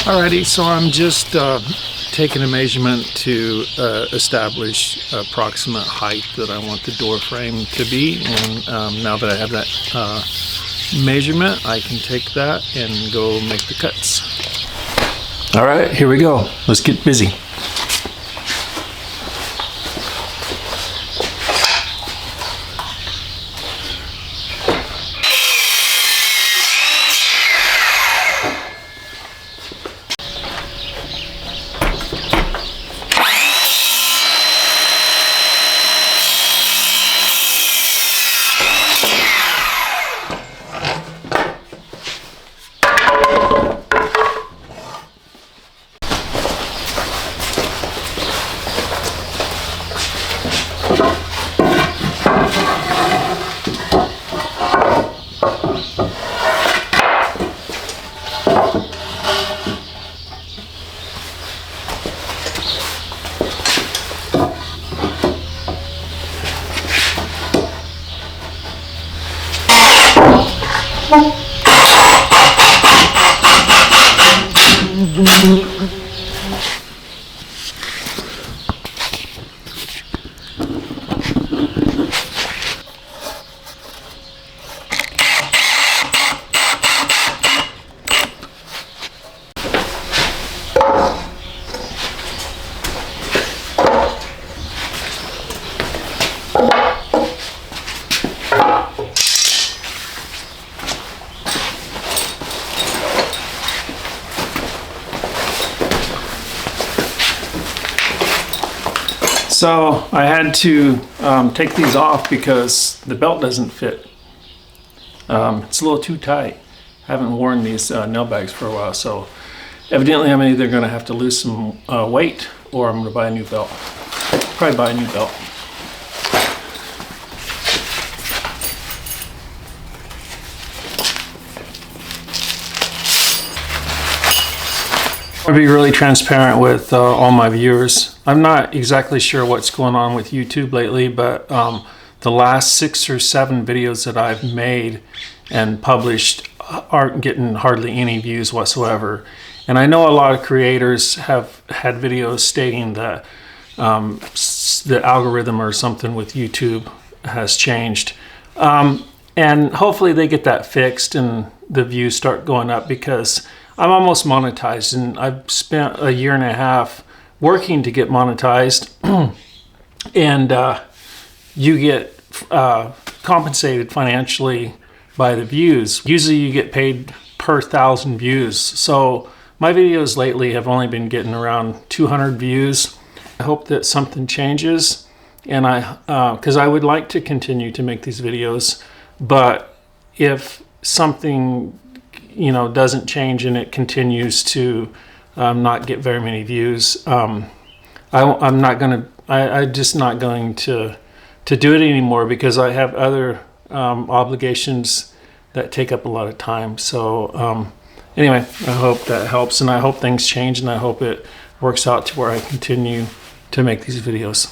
Alrighty, so I'm just taking a measurement to establish approximate height that I want the door frame to be, and now that I have that measurement, I can take that and go make the cuts. Alright, here we go. Let's get busy. So I had to take these off because the belt doesn't fit. It's a little too tight. I haven't worn these nail bags for a while, so evidently I'm either going to have to lose some weight or I'm going to buy a new belt. Probably buy a new belt. I want to be really transparent with all my viewers. I'm not exactly sure what's going on with YouTube lately, but the last 6 or 7 videos that I've made and published aren't getting hardly any views whatsoever. And I know a lot of creators have had videos stating that the algorithm or something with YouTube has changed. And hopefully they get that fixed and the views start going up, because I'm almost monetized and I've spent a year and a half working to get monetized. And you get compensated financially by the views. Usually you get paid per 1,000 views. So my videos lately have only been getting around 200 views. I hope that something changes, and because I would like to continue to make these videos, but if something doesn't change and it continues to not get very many views, I'm just not going to do it anymore, because I have other obligations that take up a lot of time. So anyway, I hope that helps, and I hope things change, and I hope it works out to where I continue to make these videos.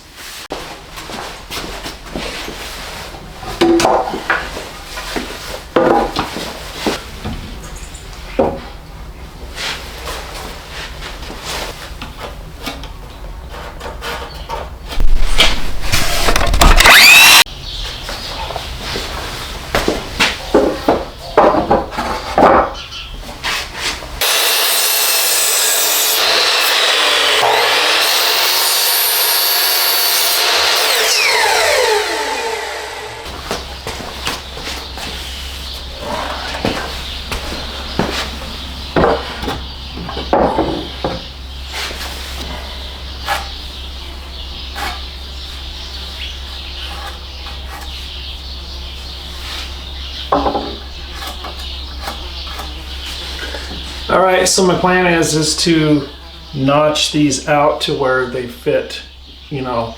Alright, so my plan is to notch these out to where they fit, you know,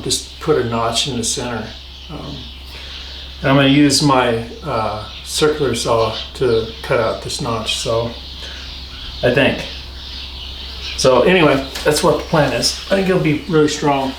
just put a notch in the center. And I'm going to use my circular saw to cut out this notch, so I think. So anyway, that's what the plan is. I think it'll be really strong.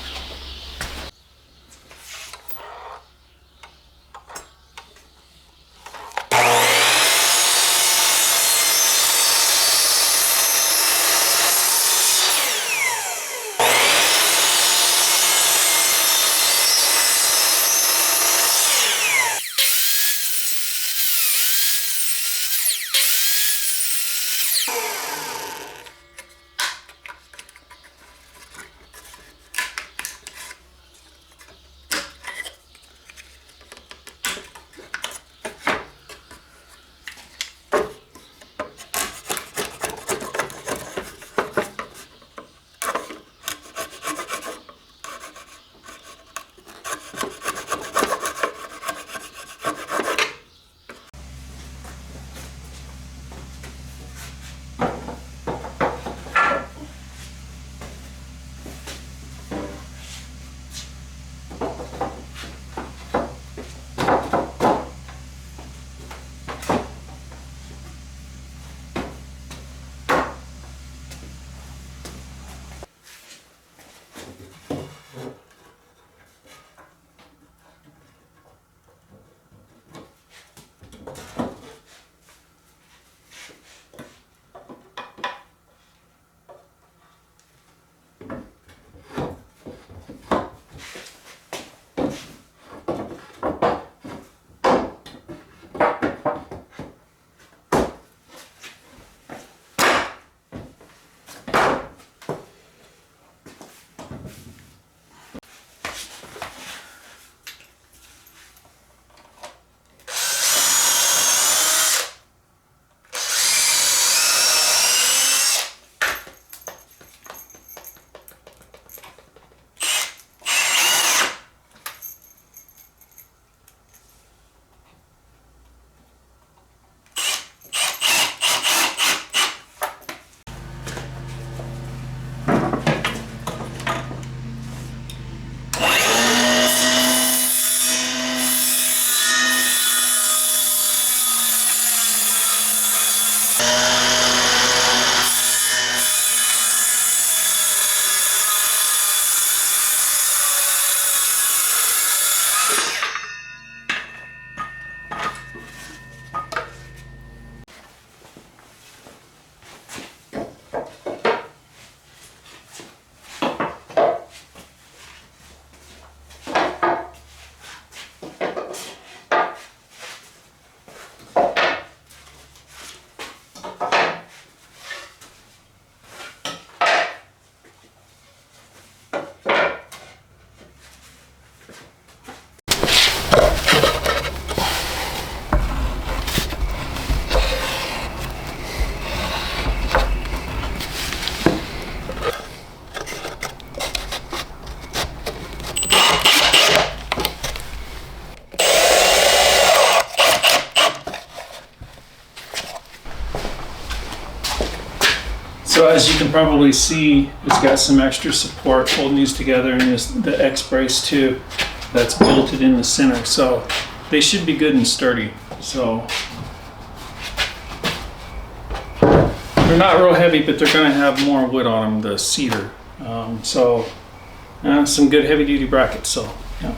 So as you can probably see, it's got some extra support holding these together, and the X brace too, that's bolted in the center. So they should be good and sturdy. So they're not real heavy, but they're going to have more wood on them, the cedar. Some good heavy duty brackets. So yeah.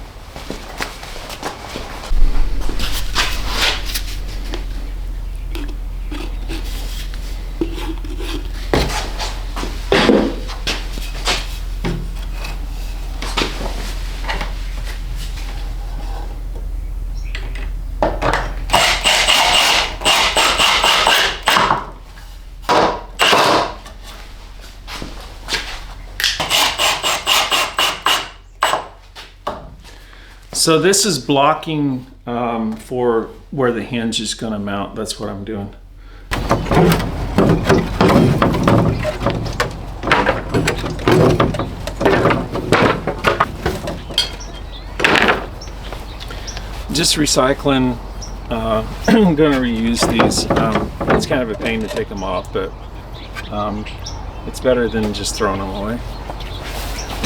So this is blocking for where the hinge is going to mount. That's what I'm doing. Just recycling I'm going to reuse these. It's kind of a pain to take them off, but it's better than just throwing them away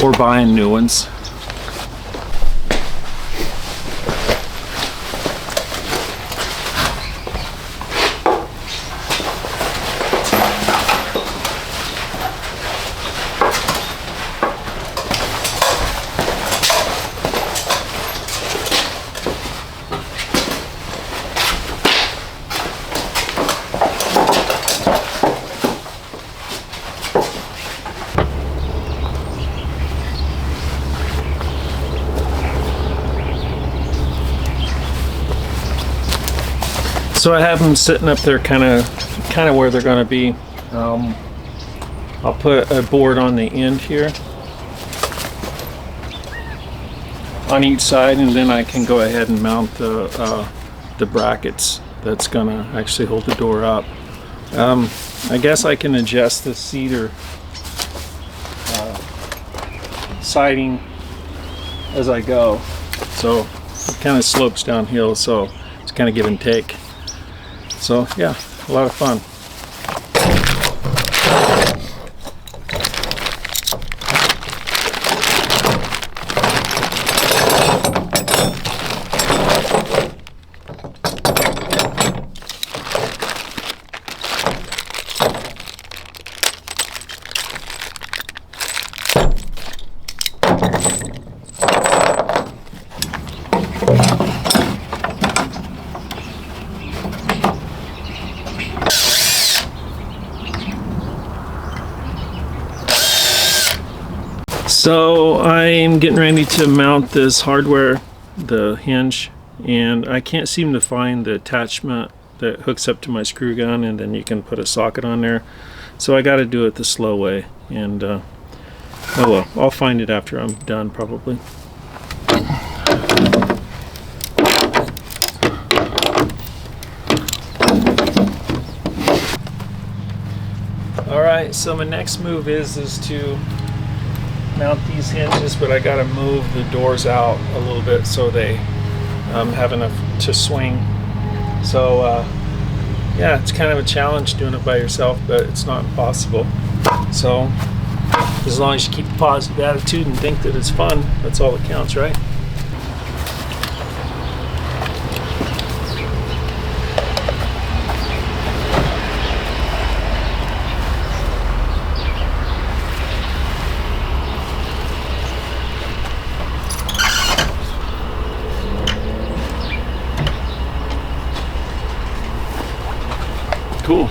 or buying new ones. So I have them sitting up there kind of where they're going to be. I'll put a board on the end here on each side, and then I can go ahead and mount the brackets that's going to actually hold the door up. I guess I can adjust the cedar siding as I go, so it kind of slopes downhill, so it's kind of give and take. So yeah, a lot of fun. So I'm getting ready to mount this hardware, the hinge, and I can't seem to find the attachment that hooks up to my screw gun, and then you can put a socket on there. So I got to do it the slow way, and oh well, I'll find it after I'm done probably. Alright, so my next move is to mount these hinges, but I gotta move the doors out a little bit so they have enough to swing. So yeah, it's kind of a challenge doing it by yourself, but it's not impossible. So as long as you keep a positive attitude and think that it's fun, that's all that counts, right? Cool.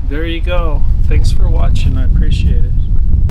There you go. Thanks for watching. I appreciate it.